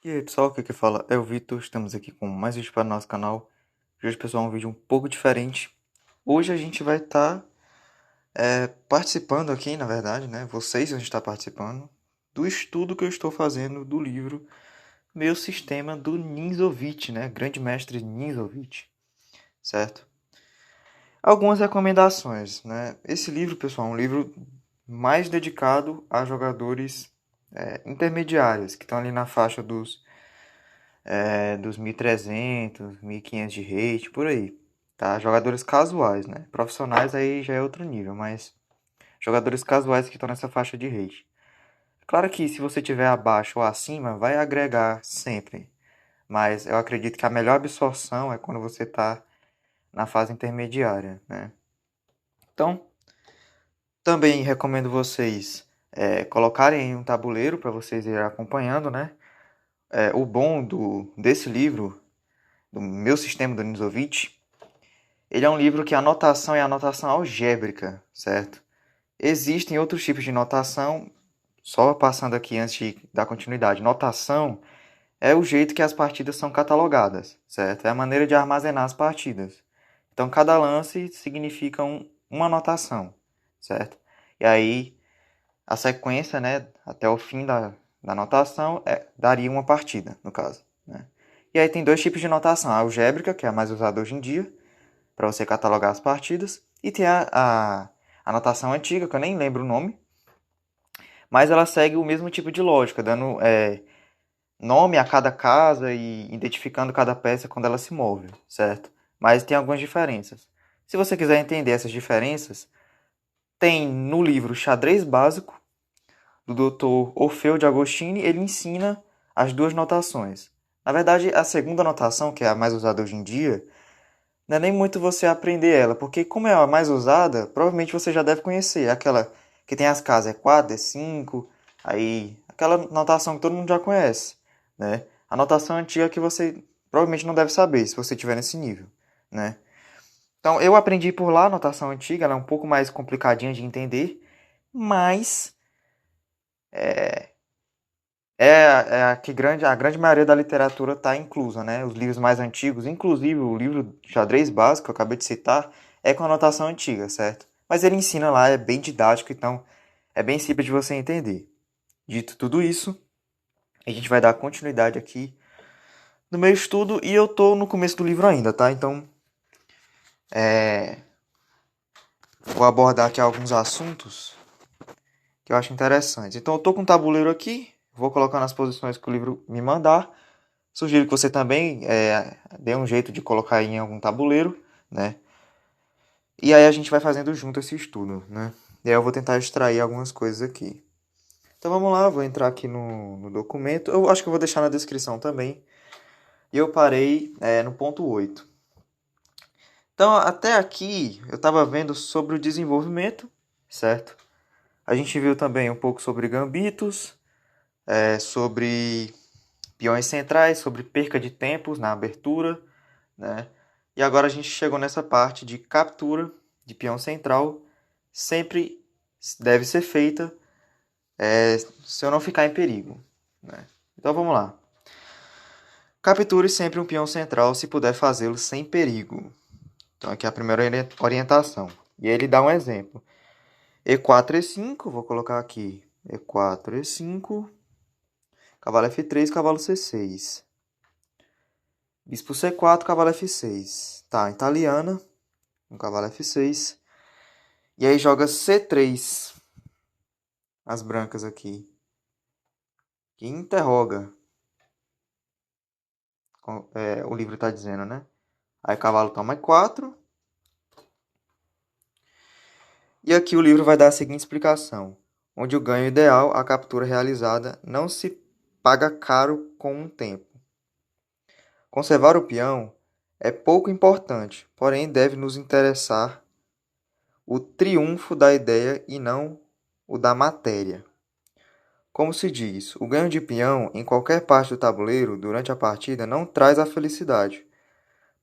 E aí pessoal, aqui que fala é o Vitor, estamos aqui com mais um vídeo para o nosso canal. Hoje pessoal, é um vídeo um pouco diferente. Hoje a gente vai estar participando aqui, na verdade, né? Vocês vão estar participando do estudo que eu estou fazendo do livro Meu Sistema do Ninzovich, né? Grande Mestre Ninzovich, certo? Algumas recomendações, né? Esse livro, pessoal, é um livro mais dedicado a jogadores intermediários, que estão ali na faixa dos 1.300, 1.500 de rate, por aí. Tá? Jogadores casuais, né? Profissionais aí já é outro nível, mas jogadores casuais que estão nessa faixa de rate. Claro que se você tiver abaixo ou acima, vai agregar sempre. Mas eu acredito que a melhor absorção é quando você está na fase intermediária, né? Então, também recomendo vocês colocarem em um tabuleiro para vocês irem acompanhando, né? O bom desse livro, do meu sistema do Nizovich, ele é um livro que a notação é a notação algébrica, certo? Existem outros tipos de notação, só passando aqui antes de dar continuidade. Notação é o jeito que as partidas são catalogadas, certo? É a maneira de armazenar as partidas. Então, cada lance significa uma notação, certo? E aí, a sequência, né, até o fim da notação, daria uma partida, no caso, né? E aí tem dois tipos de notação. A algébrica, que é a mais usada hoje em dia, para você catalogar as partidas. E tem a anotação antiga, que eu nem lembro o nome, mas ela segue o mesmo tipo de lógica, dando nome a cada casa e identificando cada peça quando ela se move, certo? Mas tem algumas diferenças. Se você quiser entender essas diferenças, tem no livro Xadrez Básico, do Dr. Orfeu de Agostini, ele ensina as duas notações. Na verdade, a segunda notação, que é a mais usada hoje em dia, não é nem muito você aprender ela, porque como é a mais usada, provavelmente você já deve conhecer. Aquela que tem as casas, é 4, é 5, aí aquela notação que todo mundo já conhece, né? A notação antiga que você provavelmente não deve saber, se você estiver nesse nível, né? Então, eu aprendi por lá a notação antiga, ela é um pouco mais complicadinha de entender, mas a grande maioria da literatura está inclusa, né? Os livros mais antigos, inclusive o livro Xadrez Básico, que eu acabei de citar, é com anotação antiga, certo? Mas ele ensina lá, é bem didático, então é bem simples de você entender. Dito tudo isso, a gente vai dar continuidade aqui no meu estudo e eu tô no começo do livro ainda, tá? Então, vou abordar aqui alguns assuntos que eu acho interessantes. Então, eu tô com um tabuleiro aqui, vou colocar nas posições que o livro me mandar. Sugiro que você também dê um jeito de colocar em algum tabuleiro, né? E aí a gente vai fazendo junto esse estudo, né? E aí eu vou tentar extrair algumas coisas aqui. Então vamos lá, vou entrar aqui no documento. Eu acho que eu vou deixar na descrição também. E eu parei no ponto 8. Então até aqui eu estava vendo sobre o desenvolvimento, certo? A gente viu também um pouco sobre gambitos, sobre peões centrais, sobre perca de tempos na abertura, né? E agora a gente chegou nessa parte de captura de peão central. Sempre deve ser feita se eu não ficar em perigo, né? Então vamos lá. Capture sempre um peão central se puder fazê-lo sem perigo. Então aqui é a primeira orientação. E ele dá um exemplo. E4, E5, vou colocar aqui. E4, E5, cavalo F3, cavalo C6. Bispo C4, cavalo F6. Tá, italiana, um cavalo F6. E aí joga C3, as brancas aqui. Que interroga. O livro está dizendo, né? Aí cavalo toma E4. E aqui o livro vai dar a seguinte explicação. Onde o ganho ideal, a captura realizada, não se paga caro com um tempo. Conservar o peão é pouco importante, porém deve nos interessar o triunfo da ideia e não o da matéria. Como se diz, o ganho de peão em qualquer parte do tabuleiro durante a partida não traz a felicidade.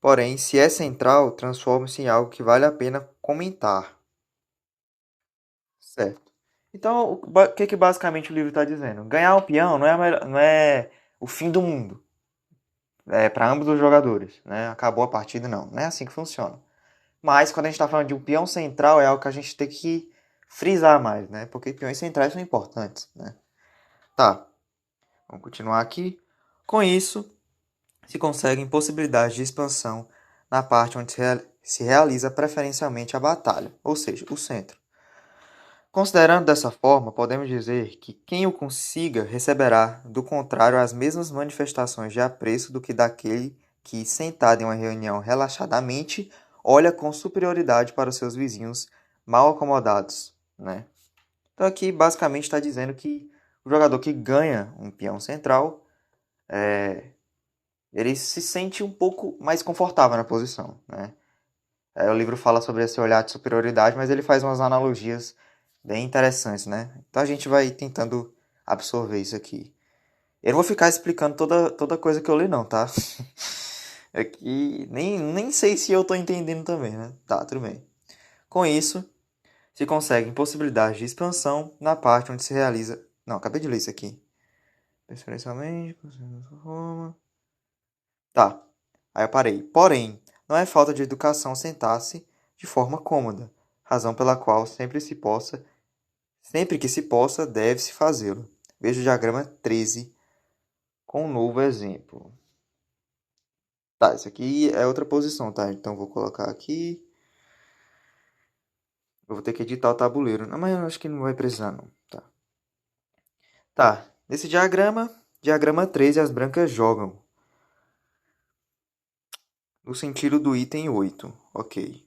Porém, se é central, transforma-se em algo que vale a pena comentar. Certo. Então, o que basicamente o livro está dizendo? Ganhar um peão não é o fim do mundo. Para ambos os jogadores, né? Acabou a partida, não é assim que funciona. Mas quando a gente está falando de um peão central, é algo que a gente tem que frisar mais, né? Porque peões centrais são importantes, né? Tá, vamos continuar aqui. Com isso, se conseguem possibilidades de expansão na parte onde se realiza preferencialmente a batalha, ou seja, o centro. Considerando dessa forma, podemos dizer que quem o consiga receberá, do contrário, as mesmas manifestações de apreço do que daquele que, sentado em uma reunião relaxadamente, olha com superioridade para os seus vizinhos mal acomodados, né? Então aqui basicamente está dizendo que o jogador que ganha um peão central, ele se sente um pouco mais confortável na posição, né? O livro fala sobre esse olhar de superioridade, mas ele faz umas analogias bem interessantes, né? Então a gente vai tentando absorver isso aqui. Eu não vou ficar explicando toda coisa que eu li, não, tá? Aqui nem sei se eu tô entendendo também, né? Tá, tudo bem. Com isso, se conseguem possibilidades de expansão na parte onde se realiza. Não, acabei de ler isso aqui. Preferencialmente. Tá, aí eu parei. Porém, não é falta de educação sentar-se de forma cômoda, razão pela qual sempre que se possa, deve-se fazê-lo. Veja o diagrama 13 com um novo exemplo. Tá, isso aqui é outra posição, tá? Então vou colocar aqui. Eu vou ter que editar o tabuleiro. Não, mas eu acho que não vai precisar, não. Tá. Tá, nesse diagrama 13, as brancas jogam. No sentido do item 8. Ok.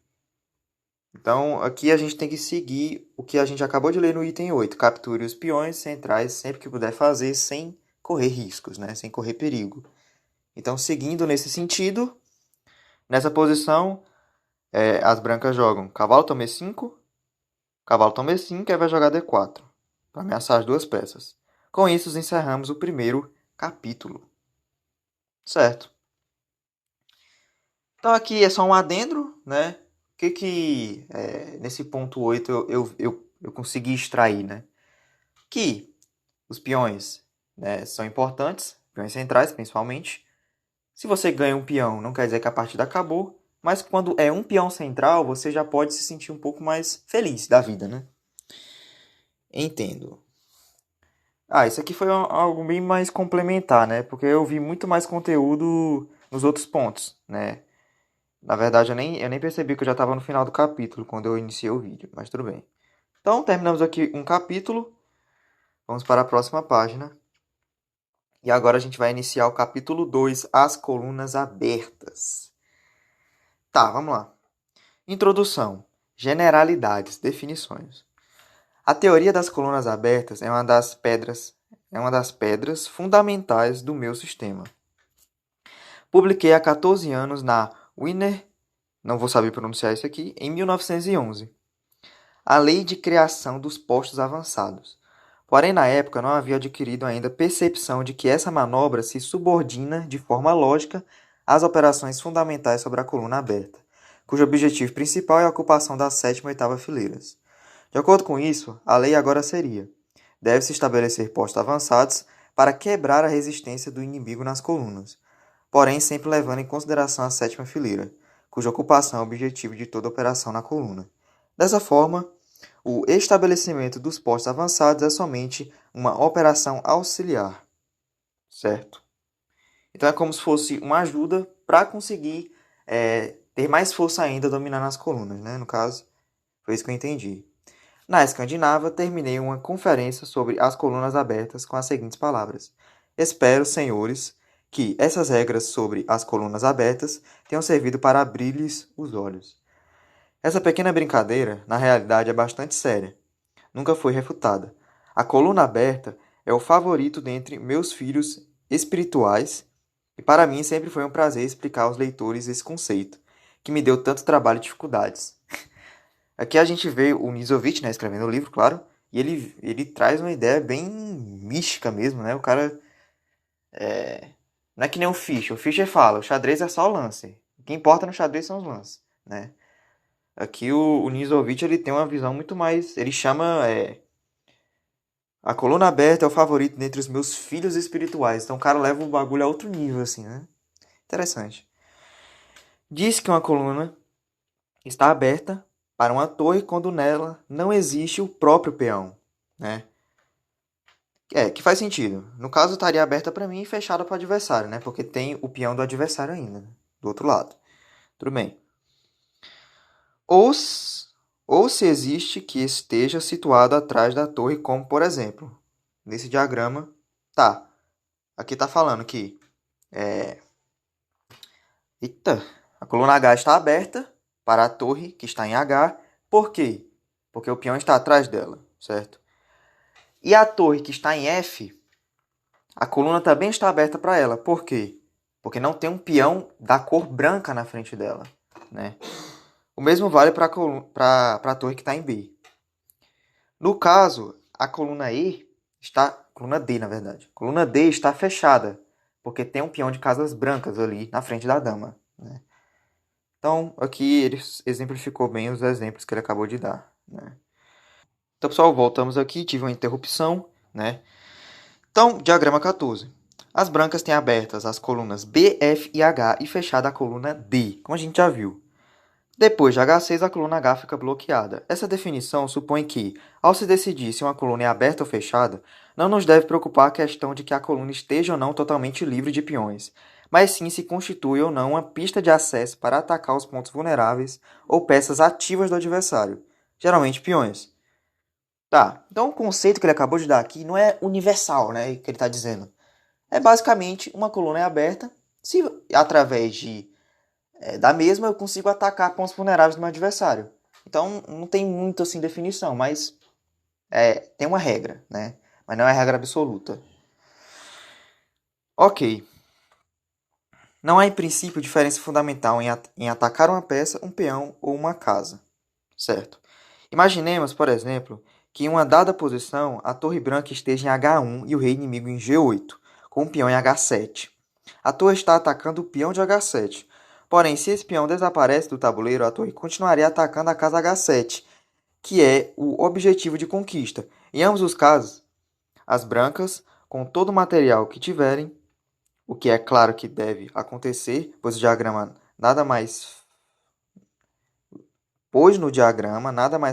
Então, aqui a gente tem que seguir o que a gente acabou de ler no item 8. Capture os peões centrais sempre que puder fazer, sem correr riscos, né? Sem correr perigo. Então, seguindo nesse sentido, nessa posição, as brancas jogam cavalo toma E5, cavalo toma E5 e vai jogar D4, para ameaçar as duas peças. Com isso, encerramos o primeiro capítulo. Certo. Então, aqui é só um adendo, né? O que nesse ponto 8 eu consegui extrair, né? Que os peões, né, são importantes, peões centrais principalmente. Se você ganha um peão, não quer dizer que a partida acabou, mas quando é um peão central, você já pode se sentir um pouco mais feliz da vida, né? Entendo. Ah, isso aqui foi algo bem mais complementar, né? Porque eu vi muito mais conteúdo nos outros pontos, né? Na verdade, eu nem percebi que eu já estava no final do capítulo quando eu iniciei o vídeo, mas tudo bem. Então, terminamos aqui um capítulo. Vamos para a próxima página. E agora a gente vai iniciar o capítulo 2, as colunas abertas. Tá, vamos lá. Introdução. Generalidades, definições. A teoria das colunas abertas é uma das pedras fundamentais do meu sistema. Publiquei há 14 anos na Wiener, não vou saber pronunciar isso aqui, em 1911. A lei de criação dos postos avançados. Porém, na época, não havia adquirido ainda percepção de que essa manobra se subordina de forma lógica às operações fundamentais sobre a coluna aberta, cujo objetivo principal é a ocupação da sétima e oitava fileiras. De acordo com isso, a lei agora seria: deve-se estabelecer postos avançados para quebrar a resistência do inimigo nas colunas, porém sempre levando em consideração a sétima fileira, cuja ocupação é o objetivo de toda operação na coluna. Dessa forma, o estabelecimento dos postos avançados é somente uma operação auxiliar, certo? Então é como se fosse uma ajuda para conseguir ter mais força ainda dominando as colunas, né? No caso, foi isso que eu entendi. Na Escandinava, terminei uma conferência sobre as colunas abertas com as seguintes palavras: espero, senhores, que essas regras sobre as colunas abertas tenham servido para abrir-lhes os olhos. Essa pequena brincadeira, na realidade, é bastante séria. Nunca foi refutada. A coluna aberta é o favorito dentre meus filhos espirituais, e para mim sempre foi um prazer explicar aos leitores esse conceito, que me deu tanto trabalho e dificuldades. Aqui a gente vê o Nisovich, né, escrevendo o livro, claro, e ele traz uma ideia bem mística mesmo, né? O cara não é que nem o Fischer fala, o xadrez é só o lance. O que importa no xadrez são os lances, né? Aqui o Nisovich ele tem uma visão muito mais, ele chama A coluna aberta é o favorito dentre os meus filhos espirituais. Então o cara leva o bagulho a outro nível, assim, né? Interessante. Diz que uma coluna está aberta para uma torre quando nela não existe o próprio peão, né? Que faz sentido. No caso, estaria aberta para mim e fechada para o adversário, né? Porque tem o peão do adversário ainda, né? Do outro lado. Tudo bem. Ou, ou se existe que esteja situado atrás da torre, como por exemplo, nesse diagrama, tá. Aqui tá falando que eita, a coluna H está aberta para a torre que está em H. Por quê? Porque o peão está atrás dela, certo? E a torre que está em F, a coluna também está aberta para ela. Por quê? Porque não tem um peão da cor branca na frente dela, né? O mesmo vale para a torre que está em B. No caso, a coluna E está... Coluna D, na verdade. Coluna D está fechada, porque tem um peão de casas brancas ali na frente da dama, né? Então, aqui ele exemplificou bem os exemplos que ele acabou de dar, né? Então, pessoal, voltamos aqui. Tive uma interrupção, né? Então, diagrama 14. As brancas têm abertas as colunas B, F e H e fechada a coluna D, como a gente já viu. Depois de H6, a coluna H fica bloqueada. Essa definição supõe que, ao se decidir se uma coluna é aberta ou fechada, não nos deve preocupar a questão de que a coluna esteja ou não totalmente livre de peões, mas sim se constitui ou não uma pista de acesso para atacar os pontos vulneráveis ou peças ativas do adversário, geralmente peões. Tá, então o conceito que ele acabou de dar aqui não é universal, né, que ele está dizendo. É basicamente uma coluna é aberta, se através da mesma eu consigo atacar pontos vulneráveis do meu adversário. Então não tem muito assim definição, mas tem uma regra, né? Mas não é regra absoluta. Ok. Não há em princípio diferença fundamental em atacar uma peça, um peão ou uma casa, certo? Imaginemos, por exemplo, que em uma dada posição a torre branca esteja em H1 e o rei inimigo em G8, com o peão em H7. A torre está atacando o peão de H7. Porém, se esse peão desaparece do tabuleiro, a torre continuaria atacando a casa H7, que é o objetivo de conquista. Em ambos os casos, as brancas, com todo o material que tiverem, o que é claro que deve acontecer, pois no diagrama nada mais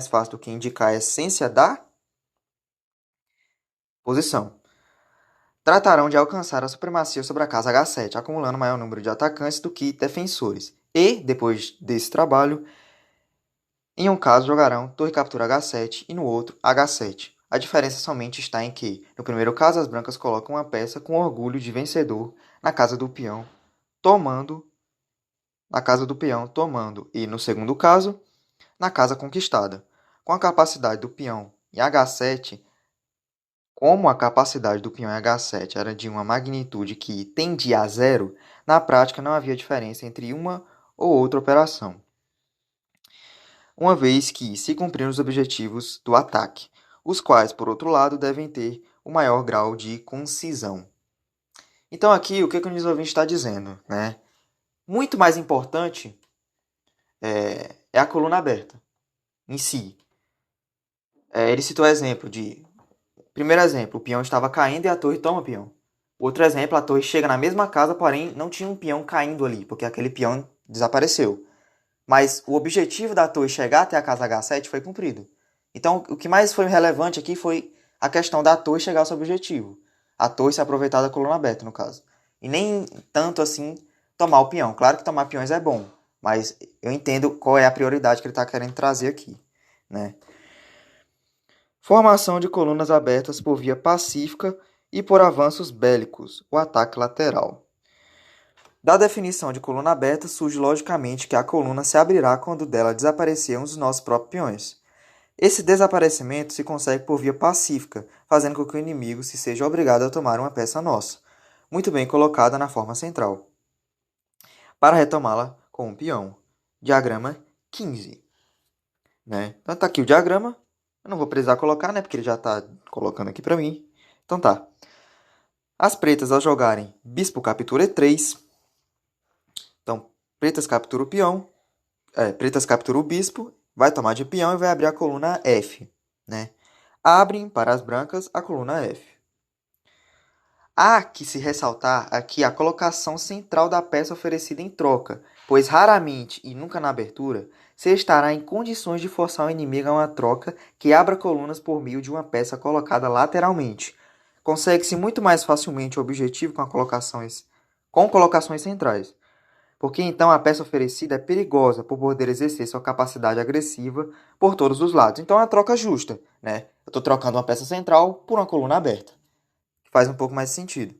faz do que indicar a essência da posição. Tratarão de alcançar a supremacia sobre a casa H7, acumulando maior número de atacantes do que defensores. E, depois desse trabalho, em um caso jogarão torre captura H7 e no outro H7. A diferença somente está em que, no primeiro caso, as brancas colocam uma peça com orgulho de vencedor na casa do peão, tomando, e no segundo caso, na casa conquistada. Com a capacidade do peão em H7, como a capacidade do peão em H7 era de uma magnitude que tendia a zero, na prática não havia diferença entre uma ou outra operação, uma vez que se cumpriram os objetivos do ataque, os quais, por outro lado, devem ter o maior grau de concisão. Então aqui, o que o Nisovinho está dizendo? Né? Muito mais importante é a coluna aberta, em si. Ele citou o exemplo de... Primeiro exemplo, o peão estava caindo e a torre toma o peão. Outro exemplo, a torre chega na mesma casa, porém não tinha um peão caindo ali, porque aquele peão desapareceu. Mas o objetivo da torre chegar até a casa H7 foi cumprido. Então, o que mais foi relevante aqui foi a questão da torre chegar ao seu objetivo. A torre se aproveitar da coluna aberta, no caso. E nem tanto assim tomar o peão. Claro que tomar peões é bom, mas eu entendo qual é a prioridade que ele está querendo trazer aqui, né? Formação de colunas abertas por via pacífica e por avanços bélicos, o ataque lateral. Da definição de coluna aberta, surge logicamente que a coluna se abrirá quando dela desaparecer um dos nossos próprios peões. Esse desaparecimento se consegue por via pacífica, fazendo com que o inimigo se seja obrigado a tomar uma peça nossa, muito bem colocada na forma central, para retomá-la com um peão. Diagrama 15. Né? Então tá aqui o diagrama. Eu não vou precisar colocar, né? Porque ele já está colocando aqui para mim. Então tá. As pretas, ao jogarem bispo captura E3. Então, pretas captura o peão. Pretas captura o bispo. Vai tomar de peão e vai abrir a coluna F. Né? Abrem para as brancas a coluna F. Há que se ressaltar aqui a colocação central da peça oferecida em troca, pois raramente e nunca na abertura se estará em condições de forçar o inimigo a uma troca que abra colunas por meio de uma peça colocada lateralmente. Consegue-se muito mais facilmente o objetivo com colocações centrais, porque então a peça oferecida é perigosa por poder exercer sua capacidade agressiva por todos os lados. Então é uma troca justa, né? Eu estou trocando uma peça central por uma coluna aberta, que faz um pouco mais de sentido.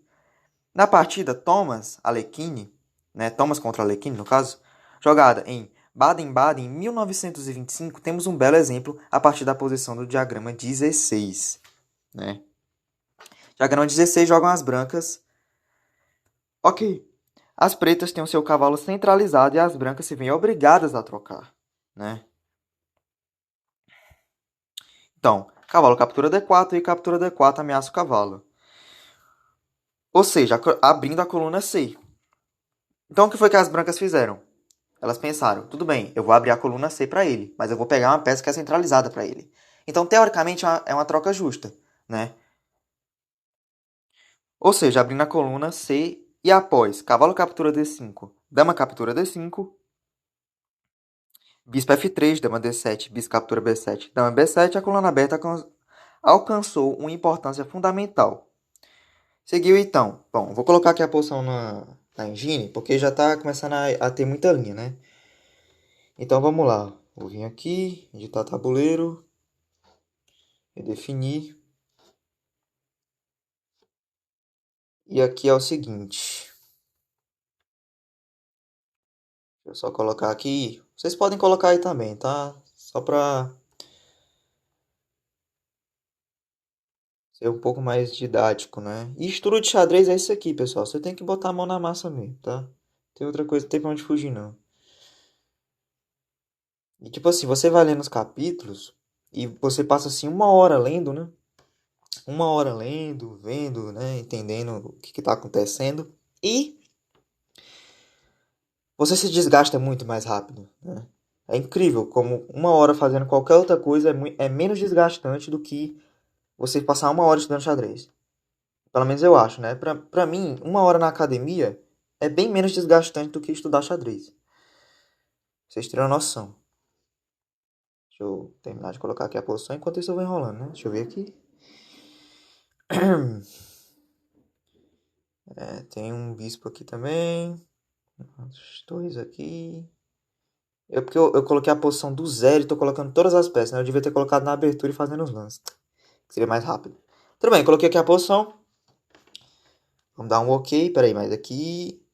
Na partida Thomas-Alekhine, né, Thomas contra Alekhine no caso, jogada em Baden-Baden em 1925, temos um belo exemplo a partir da posição do diagrama 16. Né? Diagrama 16 jogam as brancas. Ok. As pretas têm o seu cavalo centralizado e as brancas se veem obrigadas a trocar. Né? Então, cavalo captura D4 e captura D4 ameaça o cavalo. Ou seja, abrindo a coluna C. Então, o que foi que as brancas fizeram? Elas pensaram, tudo bem, eu vou abrir a coluna C para ele, mas eu vou pegar uma peça que é centralizada para ele. Então, teoricamente, é uma troca justa, né? Ou seja, abrindo a coluna C e após cavalo captura D5, dama captura D5, bispo F3, dama D7, bispo captura B7, dama B7, a coluna aberta alcançou uma importância fundamental. Seguiu então. Bom, vou colocar aqui a posição na engine, porque já está começando a ter muita linha, né? Então vamos lá. Vou vir aqui, editar tabuleiro, redefinir. E aqui é o seguinte. Deixa eu só colocar aqui. Vocês podem colocar aí também, tá? Só para ser um pouco mais didático, né? E estudo de xadrez é isso aqui, pessoal. Você tem que botar a mão na massa mesmo, tá? Tem outra coisa, não tem pra onde fugir, não. E tipo assim, você vai lendo os capítulos e você passa assim uma hora lendo, né? Uma hora lendo, vendo, né? Entendendo o que tá acontecendo. E você se desgasta muito mais rápido, né? É incrível como uma hora fazendo qualquer outra coisa é menos desgastante do que você passar uma hora estudando xadrez. Pelo menos eu acho, né? Pra mim, uma hora na academia é bem menos desgastante do que estudar xadrez. Vocês terem uma noção. Deixa eu terminar de colocar aqui a posição enquanto isso eu vou enrolando, né? Deixa eu ver aqui. Tem um bispo aqui também. As torres aqui. Porque eu coloquei a posição do zero e tô colocando todas as peças, né? Eu devia ter colocado na abertura e fazendo os lances. Que seria mais rápido. Tudo bem, coloquei aqui a posição. Vamos dar um ok. Peraí, mas aqui.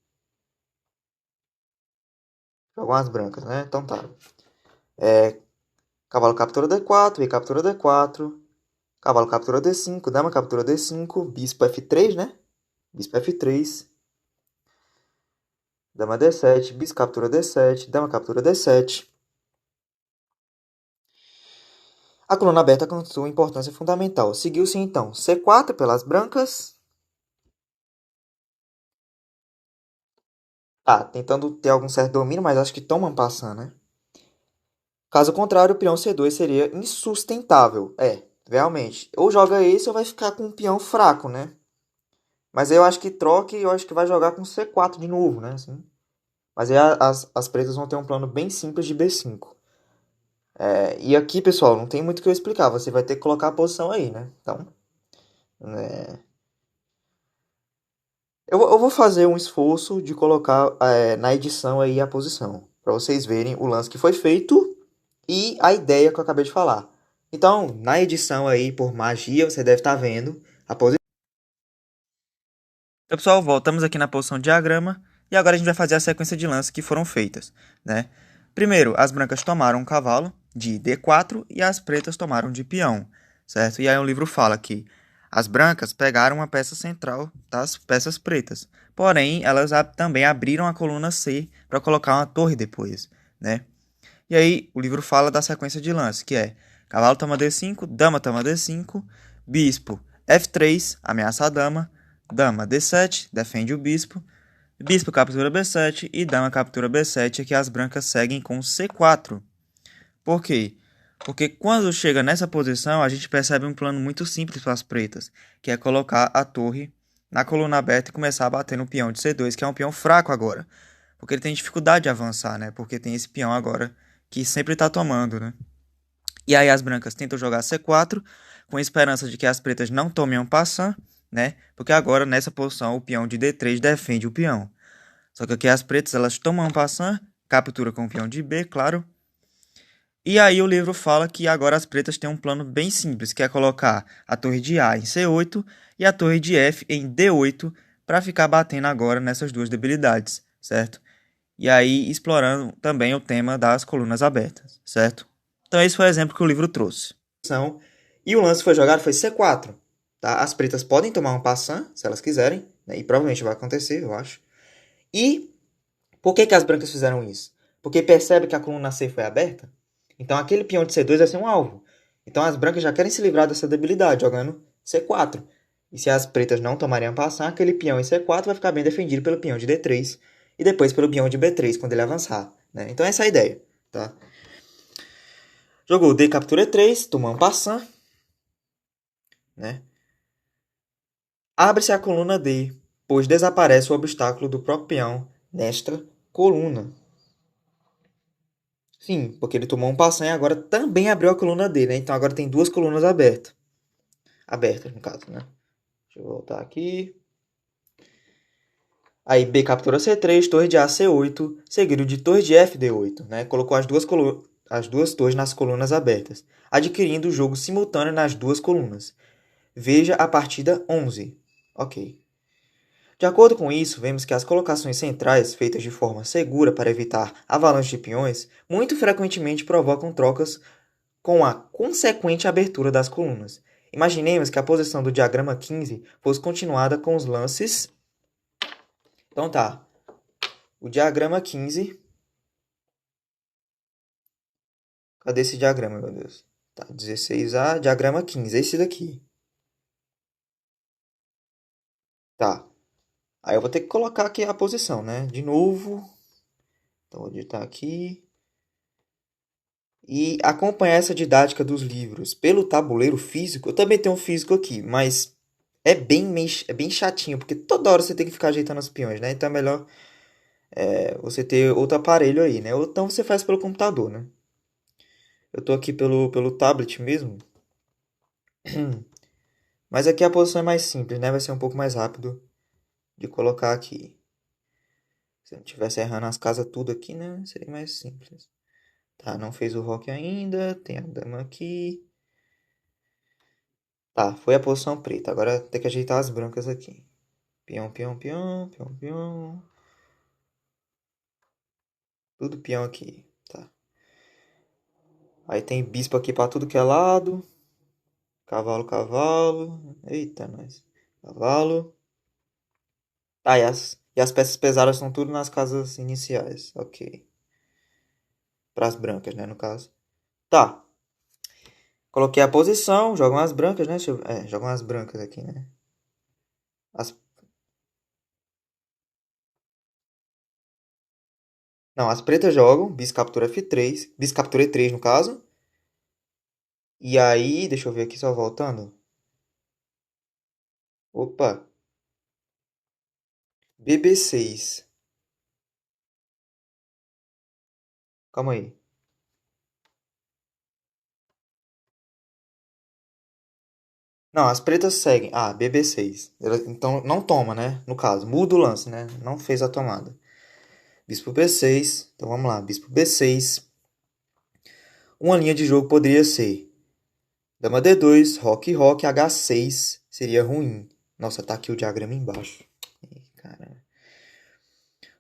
Jogam as brancas, né? Então tá. Cavalo captura D4, rei captura D4. Cavalo captura D5, dama captura D5. Bispo F3, né? Bispo F3. Dama D7, bispo captura D7, dama captura D7. A coluna aberta com sua importância fundamental. Seguiu-se então C4 pelas brancas. Tá, tentando ter algum certo domínio, mas acho que tomam passando, né? Caso contrário, o peão C2 seria insustentável. Realmente. Ou joga esse ou vai ficar com um peão fraco, né? Mas eu acho que troca e eu acho que vai jogar com C4 de novo, né? Assim. Mas aí as pretas vão ter um plano bem simples de B5. E aqui, pessoal, não tem muito o que eu explicar. Você vai ter que colocar a posição aí, né? Então, eu vou fazer um esforço de colocar na edição aí a posição. Para vocês verem o lance que foi feito e a ideia que eu acabei de falar. Então, na edição aí, por magia, você deve estar vendo a posição. Então, pessoal, voltamos aqui na posição de diagrama e agora a gente vai fazer a sequência de lances que foram feitas, né? Primeiro, as brancas tomaram um cavalo de D4 e as pretas tomaram de peão, certo? E aí o livro fala que as brancas pegaram uma peça central das peças pretas, porém elas também abriram a coluna C para colocar uma torre depois, né? E aí o livro fala da sequência de lance, que é cavalo toma D5, dama toma D5, bispo F3, ameaça a dama, dama D7, defende o bispo, bispo captura B7 e dama captura B7, que as brancas seguem com C4. Por quê? Porque quando chega nessa posição, a gente percebe um plano muito simples para as pretas, que é colocar a torre na coluna aberta e começar a bater no peão de C2, que é um peão fraco agora. Porque ele tem dificuldade de avançar, né? Porque tem esse peão agora que sempre tá tomando, né? E aí as brancas tentam jogar C4, com a esperança de que as pretas não tomem um passant, né? Porque agora, nessa posição, o peão de D3 defende o peão. Só que aqui as pretas, elas tomam um passant, captura com o peão de B, claro. E aí o livro fala que agora as pretas têm um plano bem simples, que é colocar a torre de A em C8 e a torre de F em D8 para ficar batendo agora nessas duas debilidades, certo? E aí explorando também o tema das colunas abertas, certo? Então esse foi o exemplo que o livro trouxe. E o lance foi jogado foi C4, tá? As pretas podem tomar um passant, se elas quiserem, né? E provavelmente vai acontecer, eu acho. E por que as brancas fizeram isso? Porque percebe que a coluna C foi aberta, então aquele peão de C2 vai ser um alvo. Então as brancas já querem se livrar dessa debilidade, jogando C4. E se as pretas não tomarem a passar, aquele peão em C4 vai ficar bem defendido pelo peão de D3 e depois pelo peão de B3 quando ele avançar, né? Então essa é a ideia, tá? Jogou D captura E3, tomou um passant, né? Abre-se a coluna D, pois desaparece o obstáculo do próprio peão nesta coluna. Sim, porque ele tomou um passant e agora também abriu a coluna D, né? Então agora tem duas colunas abertas. Abertas, no caso, né? Deixa eu voltar aqui. Aí B captura C3, torre de A C8, seguido de torre de F D8, né? Colocou as duas torres nas colunas abertas, adquirindo o jogo simultâneo nas duas colunas. Veja a partida 11. Ok. De acordo com isso, vemos que as colocações centrais, feitas de forma segura para evitar avalanche de peões, muito frequentemente provocam trocas com a consequente abertura das colunas. Imaginemos que a posição do diagrama 15 fosse continuada com os lances. Então tá, o diagrama 15. Cadê esse diagrama, meu Deus? Tá, 16A, diagrama 15, é esse daqui. Tá, aí eu vou ter que colocar aqui a posição, né? De novo. Então vou digitar aqui. E acompanhar essa didática dos livros pelo tabuleiro físico. Eu também tenho um físico aqui, mas é bem chatinho, porque toda hora você tem que ficar ajeitando os peões, né? Então é melhor você ter outro aparelho aí, né? Ou então você faz pelo computador, né? Eu tô aqui pelo tablet mesmo. Mas aqui a posição é mais simples, né? Vai ser um pouco mais rápido de colocar aqui. Se eu não estivesse errando as casas tudo aqui, né? Seria mais simples. Tá, não fez o rock ainda. Tem a dama aqui. Tá, foi a posição preta. Agora tem que ajeitar as brancas aqui. Peão, peão, peão, peão, peão. Tudo peão aqui. Tá. Aí tem bispo aqui pra tudo que é lado. Cavalo, cavalo. Eita, nós. Cavalo. Ah, e as peças pesadas estão tudo nas casas iniciais. Ok. Para as brancas, né, no caso. Tá. Coloquei a posição. Jogam as brancas, né? Jogam as brancas aqui, né? As... Não, as pretas jogam. Bis captura F3. Bis captura E3, no caso. E aí, deixa eu ver aqui só voltando. Opa. BB6. Calma aí. Não, as pretas seguem. Ah, BB6. Então não toma, né? No caso, muda o lance, né? Não fez a tomada. Bispo B6. Então vamos lá. Bispo B6. Uma linha de jogo poderia ser Dama D2, Roque Roque, H6. Seria ruim. Nossa, tá aqui o diagrama embaixo. Ih, caramba.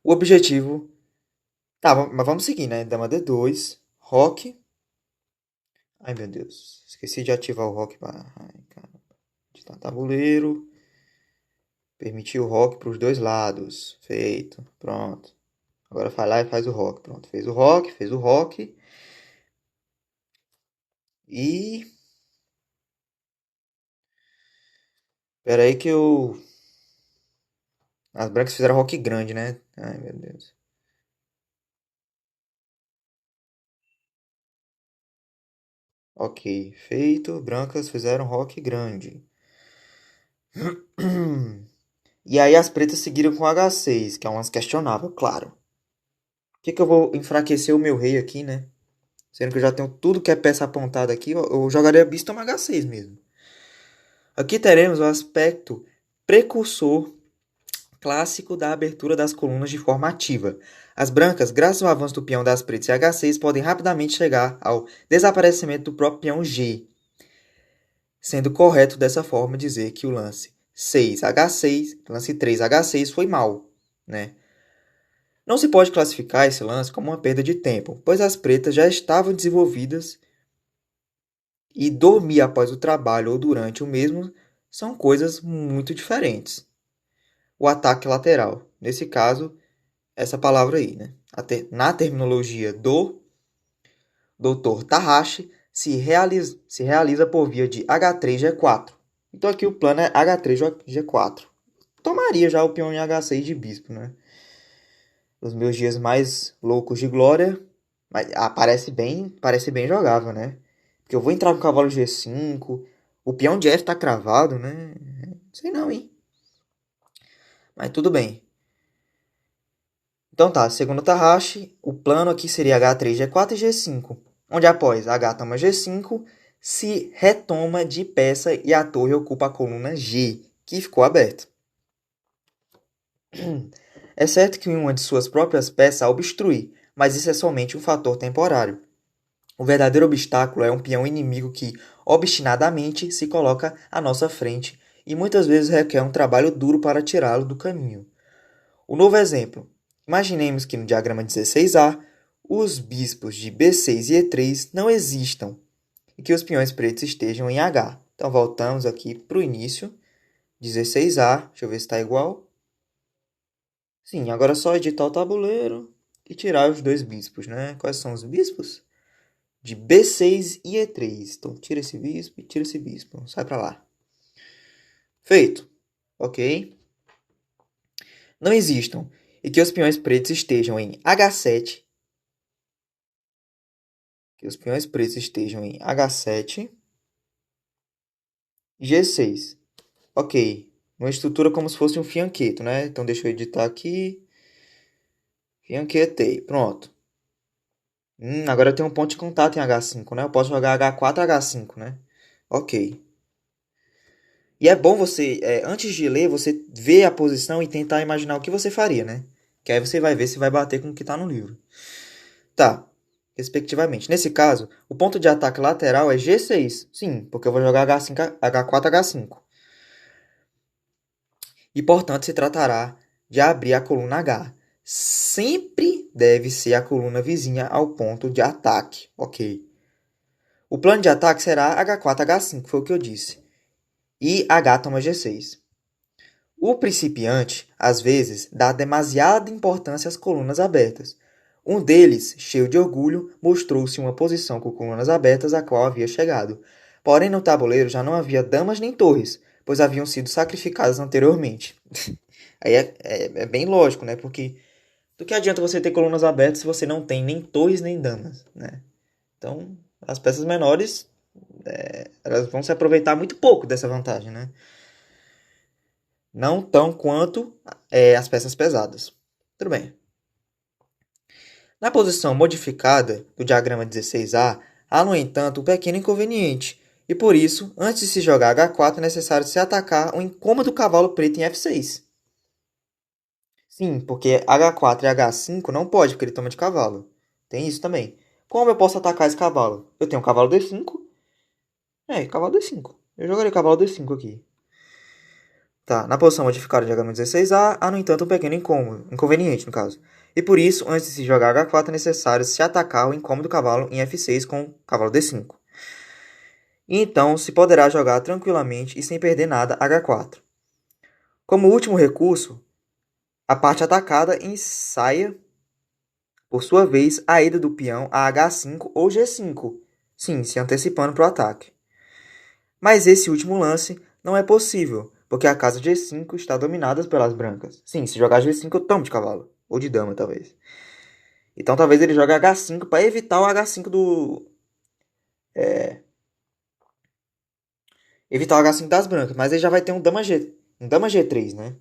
O objetivo. Tá, mas vamos seguir, né? Dama D2, Roque. Ai, meu Deus. Esqueci de ativar o Roque. Ai, caramba. Está tabuleiro. Permitir o rock para os dois lados. Feito. Pronto. Agora vai lá e faz o rock. Pronto. Fez o rock, fez o rock. E. Pera aí que eu. As brancas fizeram rock grande, né? Ai, meu Deus. Ok, feito. Brancas fizeram roque grande. E aí as pretas seguiram com H6, que é umas questionável, claro. Por que eu vou enfraquecer o meu rei aqui, né? Sendo que eu já tenho tudo que é peça apontada aqui, eu jogaria bispo toma H6 mesmo. Aqui teremos o aspecto precursor clássico da abertura das colunas de forma ativa. As brancas, graças ao avanço do peão das pretas e H6, podem rapidamente chegar ao desaparecimento do próprio peão G, sendo correto dessa forma dizer que o lance 6H6, lance 3H6 foi mal, né? Não se pode classificar esse lance como uma perda de tempo, pois as pretas já estavam desenvolvidas e dormir após o trabalho ou durante o mesmo são coisas muito diferentes. O ataque lateral, nesse caso, essa palavra aí, né? Na terminologia do Dr. Tarrashi, se realiza por via de H3G4. Então aqui o plano é H3G4. Tomaria já o peão em H6 de bispo, né? Os meus dias mais loucos de glória. Mas parece bem jogável, né? Porque eu vou entrar com o cavalo G5. O peão de F tá cravado, né? Sei não, hein? Mas tudo bem. Então tá, segundo o Tarrashi, o plano aqui seria H3, G4 e G5. Onde após H toma G5, se retoma de peça e a torre ocupa a coluna G, que ficou aberta. É certo que uma de suas próprias peças a obstrui, mas isso é somente um fator temporário. O verdadeiro obstáculo é um peão inimigo que, obstinadamente, se coloca à nossa frente e muitas vezes requer um trabalho duro para tirá-lo do caminho. O novo exemplo. Imaginemos que no diagrama 16A, os bispos de B6 e E3 não existam e que os peões pretos estejam em H. Então, voltamos aqui para o início. 16A, deixa eu ver se está igual. Sim, agora é só editar o tabuleiro e tirar os dois bispos, né? Quais são os bispos? De B6 e E3. Então, tira esse bispo e tira esse bispo. Sai para lá. Feito. Ok. Não existam. E que os peões pretos estejam em H7. Que os peões pretos estejam em H7 e G6. Ok. Uma estrutura como se fosse um fianqueto, né? Então, deixa eu editar aqui. Fianquetei. Pronto. Agora eu tenho um ponto de contato em H5, né? Eu posso jogar H4 H5, né? Ok. E é bom você, antes de ler, você ver a posição e tentar imaginar o que você faria, né? Que aí você vai ver se vai bater com o que está no livro. Tá, respectivamente. Nesse caso, o ponto de ataque lateral é G6. Sim, porque eu vou jogar H5, H4, H5. E, portanto, se tratará de abrir a coluna H. Sempre deve ser a coluna vizinha ao ponto de ataque, ok? O plano de ataque será H4, H5, foi o que eu disse. E H toma G6. O principiante, às vezes, dá demasiada importância às colunas abertas. Um deles, cheio de orgulho, mostrou-se uma posição com colunas abertas a qual havia chegado. Porém, no tabuleiro já não havia damas nem torres, pois haviam sido sacrificadas anteriormente. Aí é bem lógico, né? Porque do que adianta você ter colunas abertas se você não tem nem torres nem damas, né? Então, as peças menores, elas vão se aproveitar muito pouco dessa vantagem, né? Não tão quanto as peças pesadas. Tudo bem. Na posição modificada do diagrama 16A, há, no entanto, um pequeno inconveniente, e por isso, antes de se jogar H4, é necessário se atacar o incômodo cavalo preto em F6. Sim, porque H4 e H5 não pode, porque ele toma de cavalo. Tem isso também. Como eu posso atacar esse cavalo? Eu tenho o cavalo D5. Cavalo D5. Eu jogaria o cavalo D5 aqui. Tá, na posição modificada do diagrama 16A, há, no entanto, um pequeno inconveniente, no caso. E por isso, antes de se jogar H4, é necessário se atacar o incômodo cavalo em F6 com o cavalo D5. E então, se poderá jogar tranquilamente e sem perder nada H4. Como último recurso, a parte atacada ensaia, por sua vez, a ida do peão a H5 ou G5, sim, se antecipando para o ataque. Mas esse último lance não é possível, porque a casa G5 está dominada pelas brancas. Sim, se jogar G5 eu tomo de cavalo. Ou de dama, talvez. Então talvez ele jogue H5 para evitar o H5 do... Evitar o H5 das brancas, mas aí já vai ter um dama G3, né?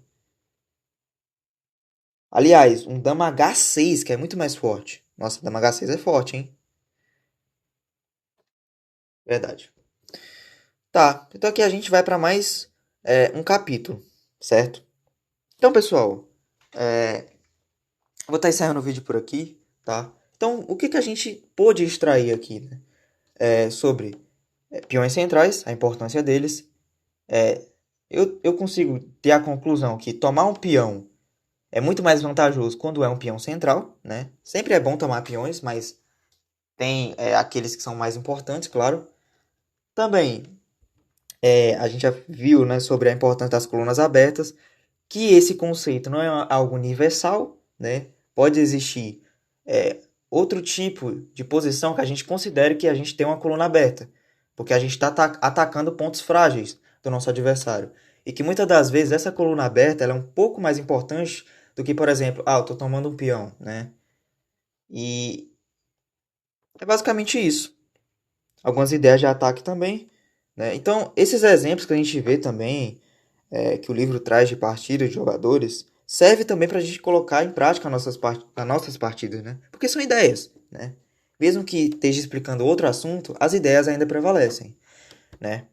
Aliás, um dama H6, que é muito mais forte. Nossa, dama H6 é forte, hein? Verdade. Tá, então aqui a gente vai para mais um capítulo, certo? Então, pessoal, vou estar encerrando o vídeo por aqui, tá? Então, o que a gente pôde extrair aqui, né? Sobre peões centrais, a importância deles. Eu consigo ter a conclusão que tomar um peão é muito mais vantajoso quando é um peão central, né? Sempre é bom tomar peões, mas tem aqueles que são mais importantes, claro. Também a gente já viu, né, sobre a importância das colunas abertas, que esse conceito não é algo universal, né? Pode existir outro tipo de posição que a gente considere que a gente tem uma coluna aberta, porque a gente está atacando pontos frágeis do nosso adversário. E que muitas das vezes essa coluna aberta ela é um pouco mais importante do que, por exemplo, eu estou tomando um peão, né? E é basicamente isso. Algumas ideias de ataque também, né? Então, esses exemplos que a gente vê também que o livro traz de partidas de jogadores, serve também para a gente colocar em prática nas nossas partidas, né? Porque são ideias, né? Mesmo que esteja explicando outro assunto, as ideias ainda prevalecem, né?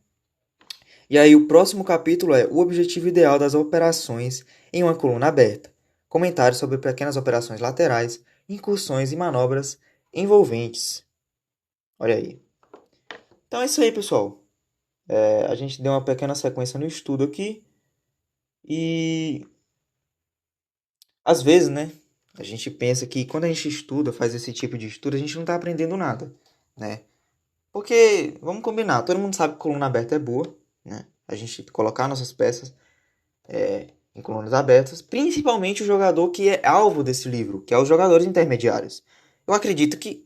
E aí o próximo capítulo é o objetivo ideal das operações em uma coluna aberta. Comentários sobre pequenas operações laterais, incursões e manobras envolventes. Olha aí. Então é isso aí, pessoal. A gente deu uma pequena sequência no estudo aqui e às vezes, né, a gente pensa que quando a gente estuda, faz esse tipo de estudo, a gente não está aprendendo nada, né? Porque, vamos combinar, todo mundo sabe que coluna aberta é boa, né? A gente colocar nossas peças em colunas abertas, principalmente o jogador que é alvo desse livro, que é os jogadores intermediários. Eu acredito que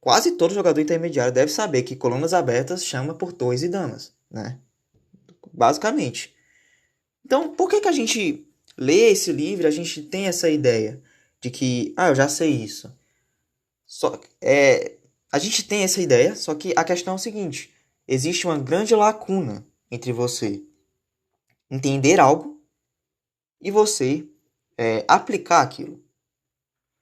quase todo jogador intermediário deve saber que colunas abertas chama por torres e damas, né? Basicamente. Então, por que a gente lê esse livro, e a gente tem essa ideia de que, eu já sei isso. Só a gente tem essa ideia, só que a questão é o seguinte: existe uma grande lacuna entre você entender algo e você aplicar aquilo. O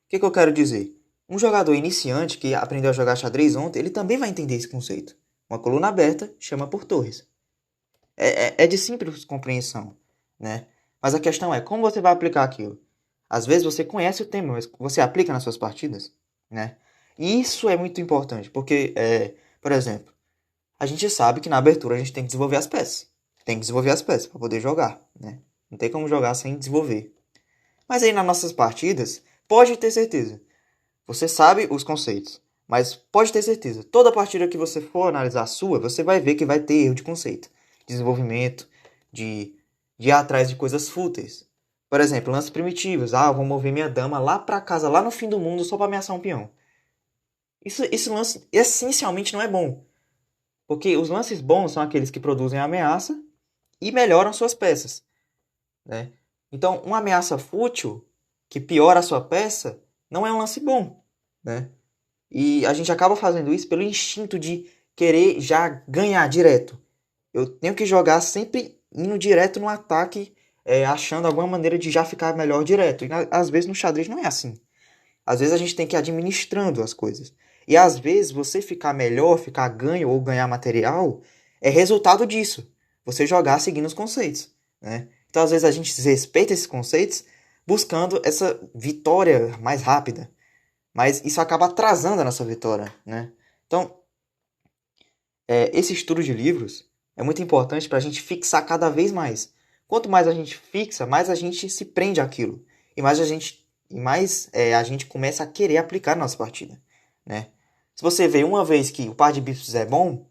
que eu quero dizer? Um jogador iniciante que aprendeu a jogar xadrez ontem, ele também vai entender esse conceito. Uma coluna aberta chama por torres. É de simples compreensão, né? Mas a questão é como você vai aplicar aquilo. Às vezes você conhece o tema, mas você aplica nas suas partidas, né? E isso é muito importante, porque, por exemplo, a gente sabe que na abertura a gente tem que desenvolver as peças. Tem que desenvolver as peças para poder jogar, né? Não tem como jogar sem desenvolver. Mas aí nas nossas partidas, pode ter certeza. Você sabe os conceitos, mas pode ter certeza, toda partida que você for analisar a sua, você vai ver que vai ter erro de conceito, desenvolvimento, de ir atrás de coisas fúteis. Por exemplo, lances primitivos. Eu vou mover minha dama lá pra casa, lá no fim do mundo, só pra ameaçar um peão. Esse lance essencialmente não é bom. Porque os lances bons são aqueles que produzem a ameaça e melhoram suas peças, né? Então, uma ameaça fútil que piora a sua peça não é um lance bom, né? E a gente acaba fazendo isso pelo instinto de querer já ganhar direto. Eu tenho que jogar sempre indo direto no ataque, achando alguma maneira de já ficar melhor direto. E às vezes no xadrez não é assim. Às vezes a gente tem que ir administrando as coisas. E às vezes você ficar melhor, ficar ganho ou ganhar material é resultado disso. Você jogar seguindo os conceitos, né? Então às vezes a gente respeita esses conceitos buscando essa vitória mais rápida. Mas isso acaba atrasando a nossa vitória, né? Então, esse estudo de livros é muito importante para a gente fixar cada vez mais. Quanto mais a gente fixa, mais a gente se prende àquilo. E mais a gente começa a querer aplicar na nossa partida, né? Se você vê uma vez que o par de bispos é bom,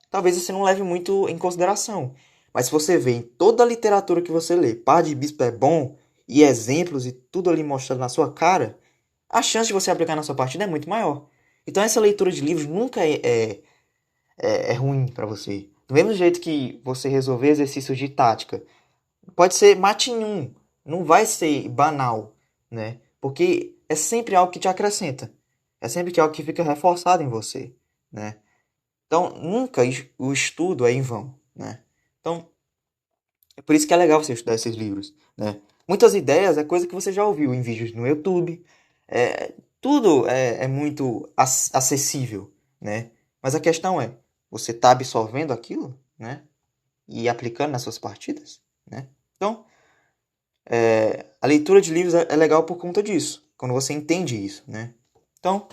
talvez você não leve muito em consideração. Mas se você vê em toda a literatura que você lê, par de bispo é bom, e exemplos e tudo ali mostrado na sua cara, a chance de você aplicar na sua partida é muito maior. Então essa leitura de livros nunca é ruim para você. Do mesmo jeito que você resolver exercícios de tática, pode ser mate em um, não vai ser banal, né? Porque é sempre algo que te acrescenta. É sempre algo que fica reforçado em você, né? Então, nunca o estudo é em vão, né? Então, é por isso que é legal você estudar esses livros, né? Muitas ideias é coisa que você já ouviu em vídeos no YouTube. É, tudo é muito acessível, né? Mas a questão é, você está absorvendo aquilo, né? E aplicando nas suas partidas, né? Então, a leitura de livros é legal por conta disso, quando você entende isso, né? Então,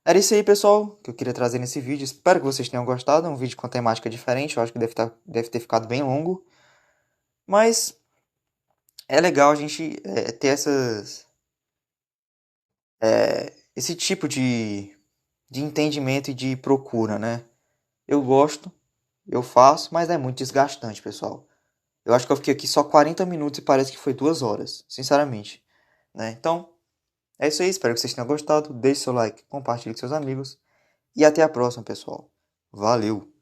era isso aí, pessoal, que eu queria trazer nesse vídeo. Espero que vocês tenham gostado. É um vídeo com temática diferente, eu acho que deve ter ficado bem longo. Mas é legal a gente ter esse tipo de entendimento e de procura, né? Eu gosto, eu faço, mas é muito desgastante, pessoal. Eu acho que eu fiquei aqui só 40 minutos e parece que foi 2 horas, sinceramente, né? Então, é isso aí, espero que vocês tenham gostado. Deixe seu like, compartilhe com seus amigos e até a próxima, pessoal. Valeu!